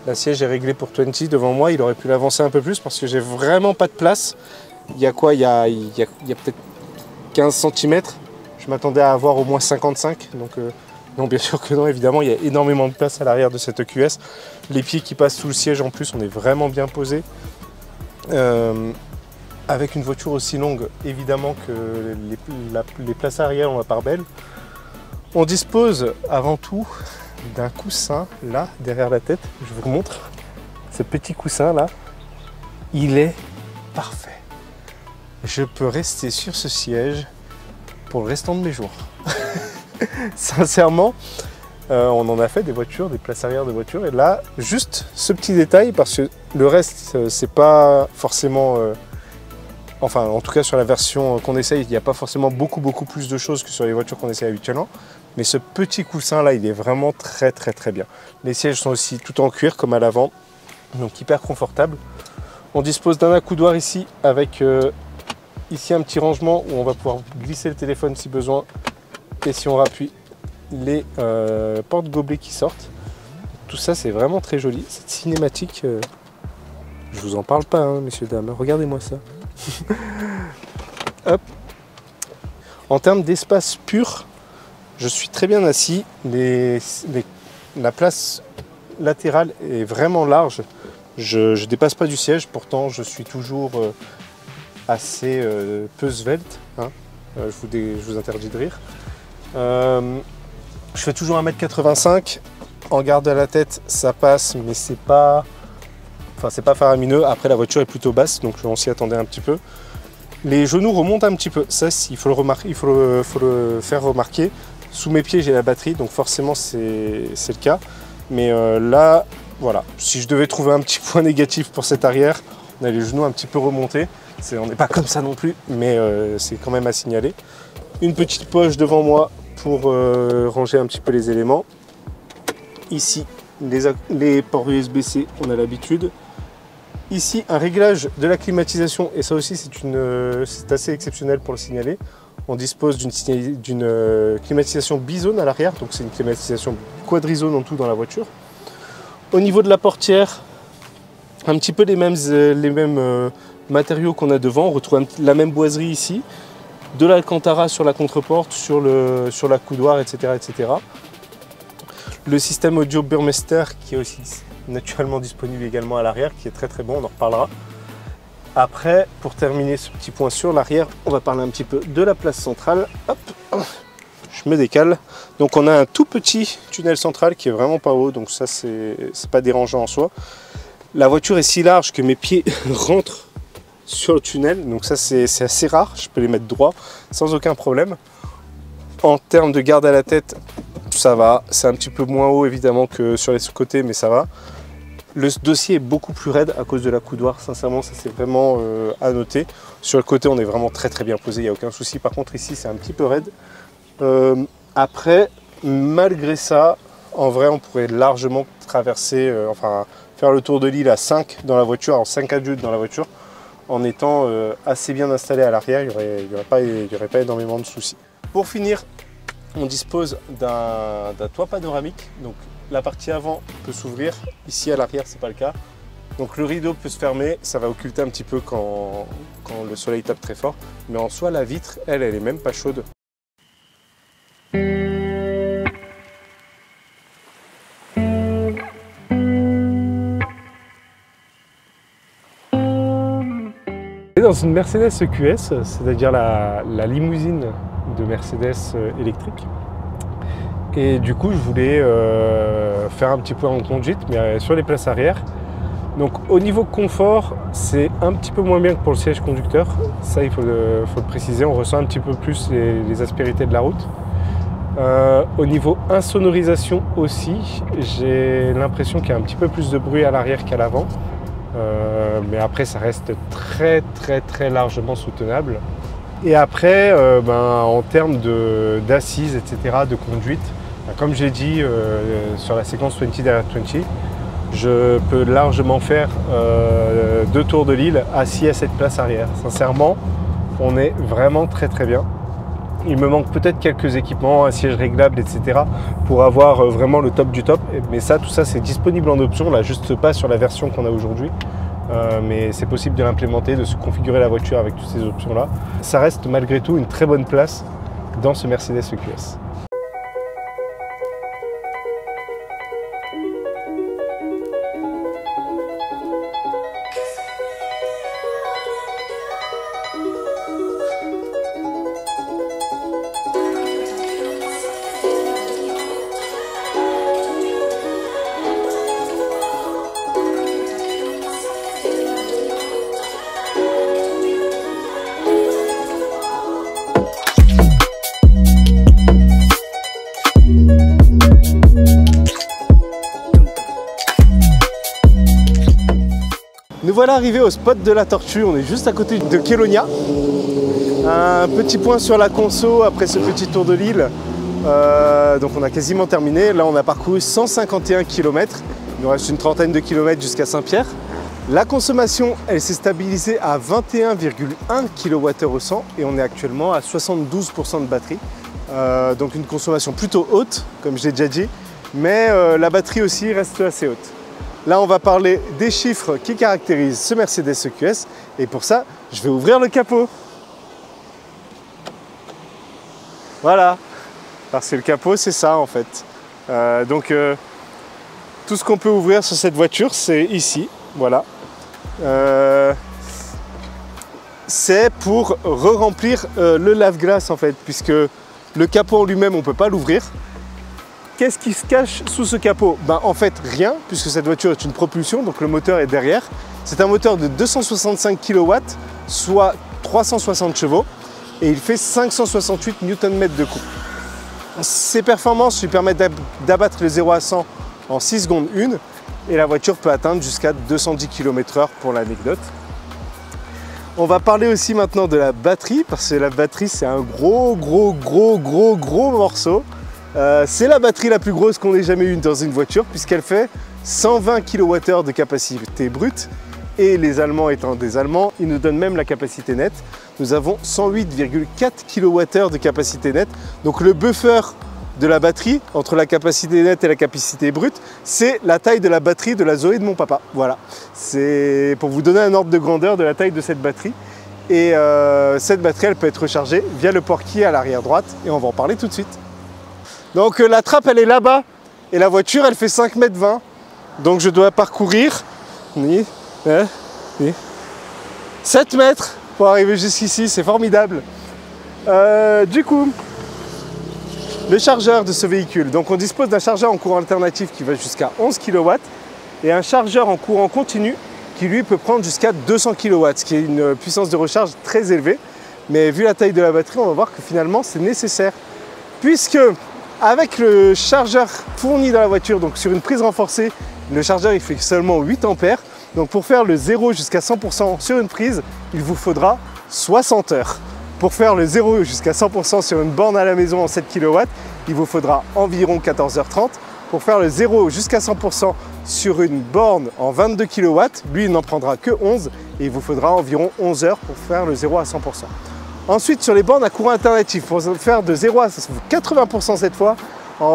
la siège est réglée pour 20 devant moi. Il aurait pu l'avancer un peu plus parce que j'ai vraiment pas de place. Il y a quoi? Il y a peut-être 15 cm. Je m'attendais à avoir au moins 55. Donc, non, bien sûr que non, évidemment. Il y a énormément de place à l'arrière de cette EQS. Les pieds qui passent sous le siège en plus, on est vraiment bien posé. Avec une voiture aussi longue, évidemment que les places arrière ont la part belle. On dispose avant tout d'un coussin là derrière la tête. Je vous montre ce petit coussin là, il est parfait. Je peux rester sur ce siège pour le restant de mes jours. Sincèrement, on en a fait des voitures, des places arrière de voitures, et là juste ce petit détail, parce que le reste c'est pas forcément enfin en tout cas sur la version qu'on essaye, il n'y a pas forcément beaucoup plus de choses que sur les voitures qu'on essaye habituellement. Mais ce petit coussin là, il est vraiment très bien. Les sièges sont aussi tout en cuir comme à l'avant, donc hyper confortable. On dispose d'un accoudoir ici avec ici un petit rangement où on va pouvoir glisser le téléphone si besoin. Et si on rappuie, les porte-gobelets qui sortent. Tout ça c'est vraiment très joli. Cette cinématique, je vous en parle pas hein, messieurs dames, regardez-moi ça. Hop. En termes d'espace pur, je suis très bien assis. La place latérale est vraiment large. Je ne dépasse pas du siège, pourtant je suis toujours assez peu svelte. Hein. Je vous interdis de rire. Je fais toujours 1m85. En garde à la tête, ça passe, mais c'est pas faramineux. Après, la voiture est plutôt basse, donc on s'y attendait un petit peu. Les genoux remontent un petit peu. Ça, il faut le faire remarquer. Sous mes pieds, j'ai la batterie, donc forcément, c'est le cas. Mais là, voilà. Si je devais trouver un petit point négatif pour cette arrière, on a les genoux un petit peu remontés. On n'est pas comme ça non plus, mais c'est quand même à signaler. Une petite poche devant moi pour ranger un petit peu les éléments. Ici, les ports USB-C, on a l'habitude. Ici, un réglage de la climatisation, et ça aussi c'est assez exceptionnel pour le signaler. On dispose d'une climatisation bizone à l'arrière, donc c'est une climatisation quadrizone en tout dans la voiture. Au niveau de la portière, un petit peu les mêmes matériaux qu'on a devant. On retrouve la même boiserie ici, de l'Alcantara sur la contreporte, sur l'accoudoir, etc., etc. Le système audio Burmester qui est aussi naturellement disponible également à l'arrière, qui est très bon, on en reparlera. Après, pour terminer ce petit point sur l'arrière, on va parler un petit peu de la place centrale. Hop, je me décale. Donc on a un tout petit tunnel central qui est vraiment pas haut, donc ça c'est pas dérangeant en soi. La voiture est si large que mes pieds rentrent sur le tunnel, donc ça c'est assez rare, je peux les mettre droit sans aucun problème. En termes de garde à la tête, ça va, c'est un petit peu moins haut évidemment que sur les côtés, mais ça va. Le dossier est beaucoup plus raide à cause de l'accoudoir, sincèrement ça c'est vraiment à noter. Sur le côté on est vraiment très bien posé, il n'y a aucun souci. Par contre ici c'est un petit peu raide. Après, malgré ça, en vrai on pourrait largement traverser, enfin faire le tour de l'île à 5 dans la voiture, en 5 adultes dans la voiture, en étant assez bien installé à l'arrière, il n'y aurait pas énormément de soucis. Pour finir, on dispose d'un toit panoramique, donc la partie avant peut s'ouvrir, ici à l'arrière c'est pas le cas. Donc le rideau peut se fermer, ça va occulter un petit peu quand le soleil tape très fort, mais en soi la vitre, elle est même pas chaude. Dans une Mercedes EQS, c'est-à-dire la limousine de Mercedes électrique. Et du coup, je voulais faire un petit peu en conduite, mais sur les places arrière. Donc au niveau confort, c'est un petit peu moins bien que pour le siège conducteur. Ça, il faut le préciser, on ressent un petit peu plus les aspérités de la route. Au niveau insonorisation aussi, j'ai l'impression qu'il y a un petit peu plus de bruit à l'arrière qu'à l'avant. Mais après ça reste très largement soutenable. Et après en termes d'assises, etc., de conduite, comme j'ai dit sur la séquence 20 derrière 20, je peux largement faire 2 tours de l'île assis à cette place arrière. Sincèrement, on est vraiment très bien. Il me manque peut-être quelques équipements, un siège réglable, etc. pour avoir vraiment le top du top. Mais ça, tout ça, c'est disponible en option, là, juste pas sur la version qu'on a aujourd'hui. Mais c'est possible de l'implémenter, de se configurer la voiture avec toutes ces options-là. Ça reste malgré tout une très bonne place dans ce Mercedes EQS. Nous voilà arrivés au spot de la tortue, on est juste à côté de Kélonia. Un petit point sur la conso après ce petit tour de l'île. Donc on a quasiment terminé. Là on a parcouru 151 km. Il nous reste une trentaine de kilomètres jusqu'à Saint-Pierre. La consommation, elle s'est stabilisée à 21,1 kWh au 100 et on est actuellement à 72% de batterie. Donc une consommation plutôt haute, comme je l'ai déjà dit, mais la batterie aussi reste assez haute. Là, on va parler des chiffres qui caractérisent ce Mercedes EQS et pour ça, je vais ouvrir le capot. Voilà, parce que le capot, c'est ça en fait. Tout ce qu'on peut ouvrir sur cette voiture, c'est ici, voilà. C'est pour re-remplir le lave-glace en fait, puisque le capot en lui-même, on ne peut pas l'ouvrir. Qu'est-ce qui se cache sous ce capot? En fait, rien, puisque cette voiture est une propulsion, donc le moteur est derrière. C'est un moteur de 265 kW, soit 360 chevaux, et il fait 568 Nm de coup. Ces performances lui permettent d'abattre le 0 à 100 en 6 secondes 1, et la voiture peut atteindre jusqu'à 210 km/h pour l'anecdote. On va parler aussi maintenant de la batterie, parce que la batterie c'est un gros morceau. C'est la batterie la plus grosse qu'on ait jamais eue dans une voiture puisqu'elle fait 120 kWh de capacité brute et les Allemands étant des Allemands, ils nous donnent même la capacité nette. Nous avons 108,4 kWh de capacité nette. Donc le buffer de la batterie entre la capacité nette et la capacité brute, c'est la taille de la batterie de la Zoé de mon papa. Voilà, c'est pour vous donner un ordre de grandeur de la taille de cette batterie. Et cette batterie, elle peut être rechargée via le port qui est à l'arrière droite et on va en parler tout de suite. Donc la trappe elle est là-bas et la voiture elle fait 5,20 m. Donc je dois parcourir 7 mètres pour arriver jusqu'ici, c'est formidable. Du coup, le chargeur de ce véhicule. Donc on dispose d'un chargeur en courant alternatif qui va jusqu'à 11 kW et un chargeur en courant continu qui lui peut prendre jusqu'à 200 kW, ce qui est une puissance de recharge très élevée. Mais vu la taille de la batterie, on va voir que finalement c'est nécessaire. Puisque avec le chargeur fourni dans la voiture, donc sur une prise renforcée, le chargeur il fait seulement 8 ampères. Donc pour faire le 0 jusqu'à 100% sur une prise, il vous faudra 60 heures. Pour faire le 0 jusqu'à 100% sur une borne à la maison en 7 kW, il vous faudra environ 14h30. Pour faire le 0 jusqu'à 100% sur une borne en 22 kW, lui il n'en prendra que 11 et il vous faudra environ 11 heures pour faire le 0 à 100%. Ensuite, sur les bornes à courant alternatif, pour faire de 0 à 80% cette fois,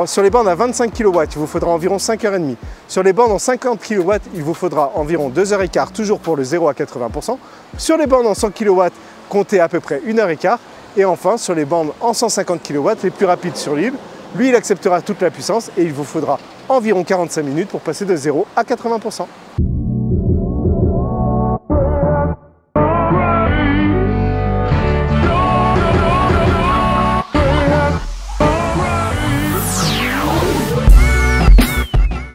sur les bornes à 25 kW, il vous faudra environ 5h30. Sur les bornes en 50 kW, il vous faudra environ 2h15, toujours pour le 0 à 80%. Sur les bornes en 100 kW, comptez à peu près 1h15. Et enfin, sur les bornes en 150 kW, les plus rapides sur l'île, lui, il acceptera toute la puissance et il vous faudra environ 45 minutes pour passer de 0 à 80%.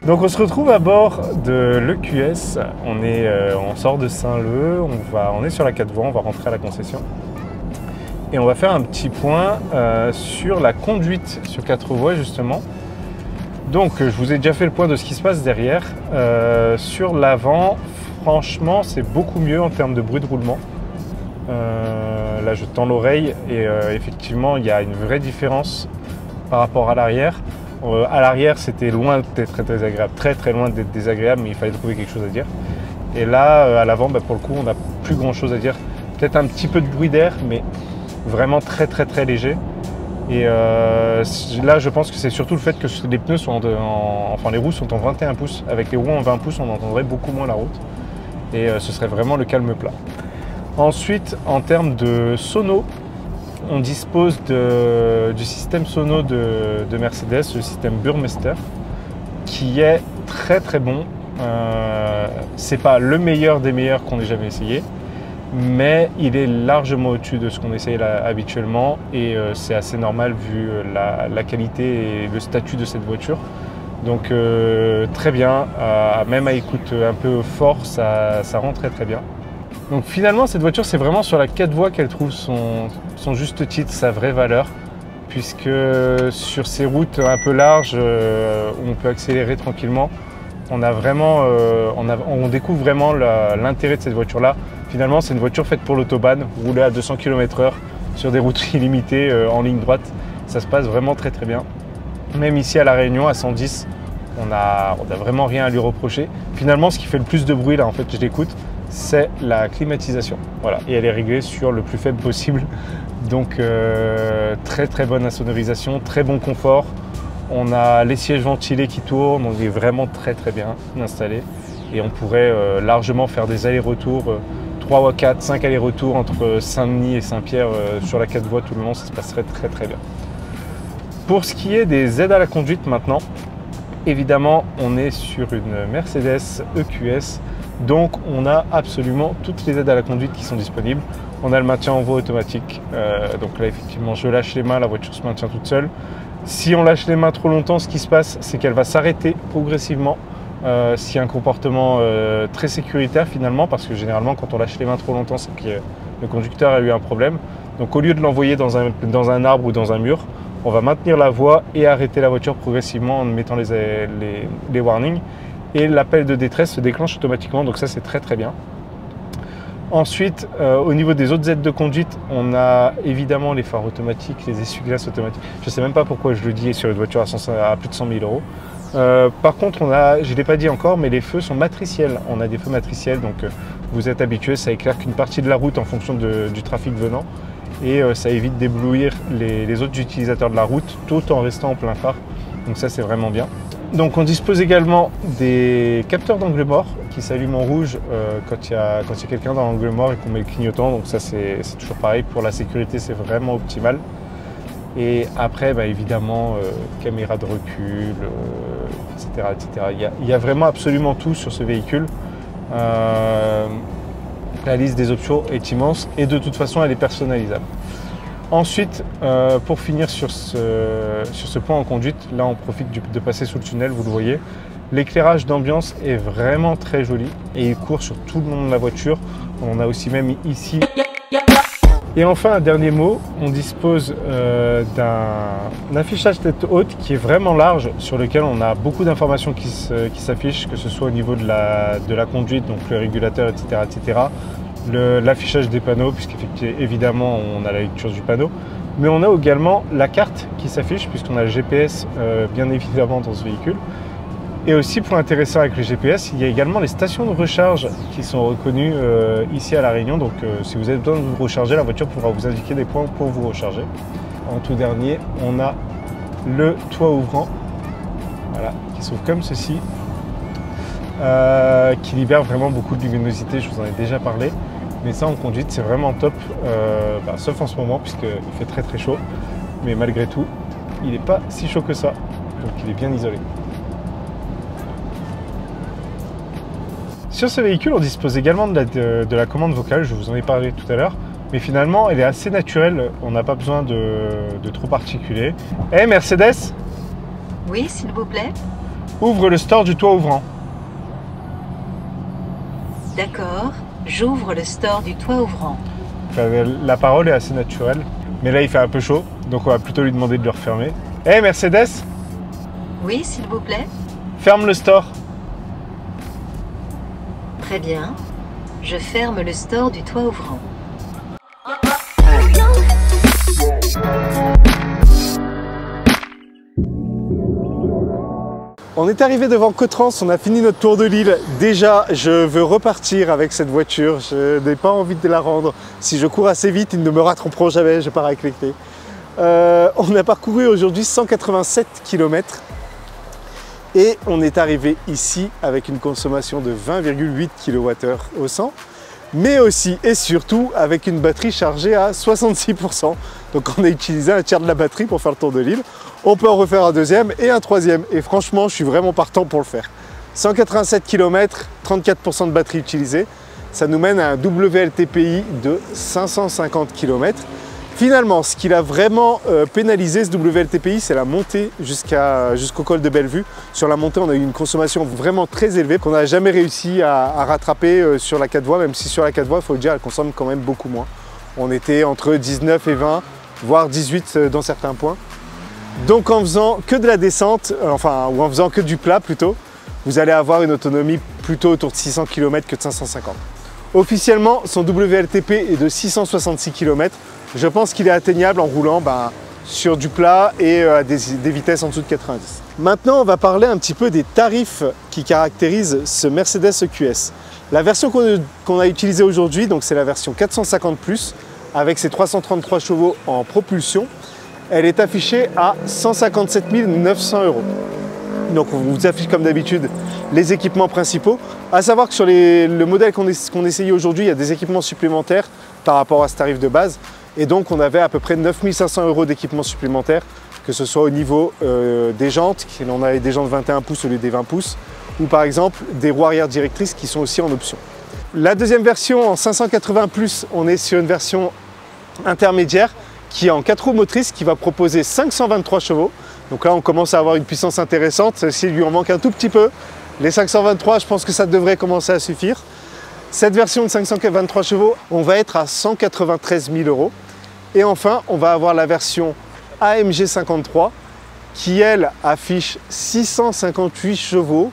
Donc on se retrouve à bord de l'EQS, on sort de Saint-Leu, on est sur la 4 voies, on va rentrer à la concession. Et on va faire un petit point sur la conduite sur 4 voies justement. Donc je vous ai déjà fait le point de ce qui se passe derrière. Sur l'avant, franchement c'est beaucoup mieux en termes de bruit de roulement. Là je tends l'oreille et effectivement il y a une vraie différence par rapport à l'arrière. À l'arrière, c'était loin d'être très agréable, très loin d'être désagréable, mais il fallait trouver quelque chose à dire. Et là, à l'avant, pour le coup, on n'a plus grand chose à dire. Peut-être un petit peu de bruit d'air, mais vraiment très léger. Et là, je pense que c'est surtout le fait que les pneus sont enfin les roues sont en 21 pouces. Avec les roues en 20 pouces, on entendrait beaucoup moins la route. Et ce serait vraiment le calme plat. Ensuite, en termes de sono, on dispose du système sono de Mercedes, le système Burmester, qui est très très bon. C'est pas le meilleur des meilleurs qu'on ait jamais essayé, mais il est largement au-dessus de ce qu'on essaye là, habituellement, et c'est assez normal vu la qualité et le statut de cette voiture. Donc très bien, même à écoute un peu fort, ça rend très très bien. Donc finalement cette voiture, c'est vraiment sur la 4 voies qu'elle trouve son juste titre, sa vraie valeur, puisque sur ces routes un peu larges où on peut accélérer tranquillement, on découvre vraiment l'intérêt de cette voiture-là. Finalement, c'est une voiture faite pour l'autobahn, rouler à 200 km/h sur des routes illimitées en ligne droite. Ça se passe vraiment très très bien. Même ici à La Réunion, à 110, on n'a vraiment rien à lui reprocher. Finalement, ce qui fait le plus de bruit, là, en fait, je l'écoute, c'est la climatisation. Voilà, et elle est réglée sur le plus faible possible. Donc, très très bonne insonorisation, très bon confort. On a les sièges ventilés qui tournent, on est vraiment très très bien installé. Et on pourrait largement faire des allers-retours, 3 ou 4, 5 allers-retours entre Saint-Denis et Saint-Pierre sur la 4 voies tout le long, ça se passerait très très bien. Pour ce qui est des aides à la conduite maintenant, évidemment on est sur une Mercedes EQS, donc on a absolument toutes les aides à la conduite qui sont disponibles. On a le maintien en voie automatique, donc là effectivement je lâche les mains, la voiture se maintient toute seule. Si on lâche les mains trop longtemps, ce qui se passe, c'est qu'elle va s'arrêter progressivement s'il y a un comportement très sécuritaire finalement, parce que généralement quand on lâche les mains trop longtemps, c'est que le conducteur a eu un problème. Donc au lieu de l'envoyer dans un arbre ou dans un mur, on va maintenir la voie et arrêter la voiture progressivement en mettant les warnings. Et l'appel de détresse se déclenche automatiquement, donc ça c'est très très bien. Ensuite, au niveau des autres aides de conduite, on a évidemment les phares automatiques, les essuie-glaces automatiques. Je ne sais même pas pourquoi je le dis sur une voiture à plus de 100 000 euros. Par contre, je ne l'ai pas dit encore, mais les feux sont matriciels. On a des feux matriciels, donc vous êtes habitués, ça éclaire qu'une partie de la route en fonction du trafic venant. Et ça évite d'éblouir les autres utilisateurs de la route tout en restant en plein phare. Donc ça, c'est vraiment bien. Donc on dispose également des capteurs d'angle mort qui s'allument en rouge quand il y a quelqu'un dans l'angle mort et qu'on met le clignotant. Donc ça c'est toujours pareil, pour la sécurité c'est vraiment optimal. Et après bah, évidemment caméra de recul, etc. Il y a vraiment absolument tout sur ce véhicule. La liste des options est immense et de toute façon elle est personnalisable. Ensuite, pour finir sur ce point en conduite, là on profite de passer sous le tunnel, vous le voyez. L'éclairage d'ambiance est vraiment très joli et il court sur tout le long de la voiture. On en a aussi même ici. Et enfin, un dernier mot, on dispose d'un affichage tête haute qui est vraiment large, sur lequel on a beaucoup d'informations qui s'affichent, que ce soit au niveau de la conduite, donc le régulateur, etc. L'affichage des panneaux, puisqu'évidemment on a la lecture du panneau, mais on a également la carte qui s'affiche, puisqu'on a le GPS bien évidemment dans ce véhicule. Et aussi, point intéressant avec le GPS, il y a également les stations de recharge qui sont reconnues ici à La Réunion. Donc si vous avez besoin de vous recharger, la voiture pourra vous indiquer des points pour vous recharger. En tout dernier, on a le toit ouvrant, voilà, qui s'ouvre comme ceci, qui libère vraiment beaucoup de luminosité, je vous en ai déjà parlé. Mais ça en conduite c'est vraiment top, sauf en ce moment puisqu'il fait très très chaud. Mais malgré tout, il n'est pas si chaud que ça, donc il est bien isolé. Sur ce véhicule, on dispose également de la commande vocale, je vous en ai parlé tout à l'heure. Mais finalement, elle est assez naturelle, on n'a pas besoin de trop articuler. Hey Mercedes? Oui, s'il vous plaît. Ouvre le store du toit ouvrant. D'accord, j'ouvre le store du toit ouvrant. Enfin, la parole est assez naturelle, mais là il fait un peu chaud, donc on va plutôt lui demander de le refermer. Hey Mercedes? Oui, s'il vous plaît. Ferme le store. Très bien. Je ferme le store du toit ouvrant. On est arrivé devant Cotrans, on a fini notre tour de l'île. Déjà, je veux repartir avec cette voiture, je n'ai pas envie de la rendre. Si je cours assez vite, ils ne me rattraperont jamais, je pars avec les clés. On a parcouru aujourd'hui 187 km et on est arrivé ici avec une consommation de 20,8 kWh au 100, mais aussi et surtout avec une batterie chargée à 66%. Donc on a utilisé un tiers de la batterie pour faire le tour de l'île. On peut en refaire un deuxième et un troisième. Et franchement, je suis vraiment partant pour le faire. 187 km, 34% de batterie utilisée. Ça nous mène à un WLTPI de 550 km. Finalement, ce qui a vraiment pénalisé ce WLTPI, c'est la montée jusqu'au col de Bellevue. Sur la montée, on a eu une consommation vraiment très élevée qu'on n'a jamais réussi à rattraper sur la 4 voies, même si sur la 4 voies, il faut le dire, elle consomme quand même beaucoup moins. On était entre 19 et 20, voire 18 dans certains points. Donc en faisant que de la descente, ou en faisant que du plat plutôt, vous allez avoir une autonomie plutôt autour de 600 km que de 550. Officiellement, son WLTP est de 666 km. Je pense qu'il est atteignable en roulant sur du plat et à des vitesses en dessous de 90. Maintenant, on va parler un petit peu des tarifs qui caractérisent ce Mercedes EQS. La version qu'on a utilisée aujourd'hui, donc c'est la version 450+, avec ses 333 chevaux en propulsion. Elle est affichée à 157 900 €. Donc on vous affiche comme d'habitude les équipements principaux. À savoir que sur le modèle qu'on essayait aujourd'hui, il y a des équipements supplémentaires par rapport à ce tarif de base. Et donc on avait à peu près 9 500 € d'équipements supplémentaires, que ce soit au niveau des jantes, on avait des jantes 21 pouces au lieu des 20 pouces, ou par exemple des roues arrière directrices qui sont aussi en option. La deuxième version en 580+, on est sur une version intermédiaire qui est en 4 roues motrices, qui va proposer 523 chevaux. Donc là on commence à avoir une puissance intéressante, s'il lui en manque un tout petit peu. Les 523, je pense que ça devrait commencer à suffire. Cette version de 523 chevaux, on va être à 193 000 €. Et enfin, on va avoir la version AMG 53 qui, elle, affiche 658 chevaux.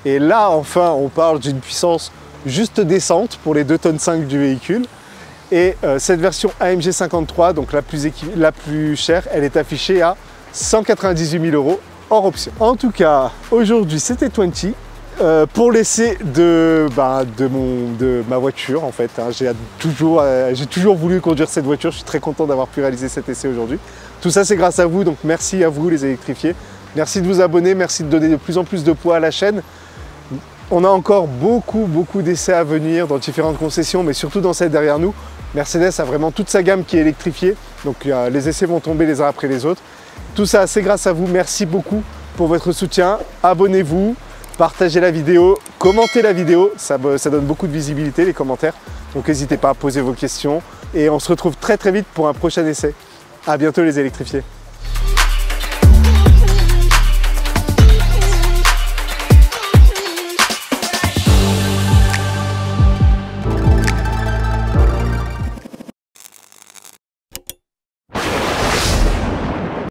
Et là, enfin, on parle d'une puissance juste décente pour les 2,5 tonnes du véhicule. Et cette version AMG 53, donc la plus chère, elle est affichée à 198 000 € hors option. En tout cas, aujourd'hui, c'était 20. Pour l'essai de ma voiture en fait, hein, j'ai toujours voulu conduire cette voiture, je suis très content d'avoir pu réaliser cet essai aujourd'hui. Tout ça c'est grâce à vous, donc merci à vous les électrifiés, merci de vous abonner, merci de donner de plus en plus de poids à la chaîne. On a encore beaucoup d'essais à venir dans différentes concessions, mais surtout dans celle derrière nous. Mercedes a vraiment toute sa gamme qui est électrifiée, donc les essais vont tomber les uns après les autres. Tout ça c'est grâce à vous, merci beaucoup pour votre soutien, abonnez-vous. Partagez la vidéo, commentez la vidéo, ça donne beaucoup de visibilité les commentaires. Donc n'hésitez pas à poser vos questions et on se retrouve très vite pour un prochain essai. À bientôt les électrifiés.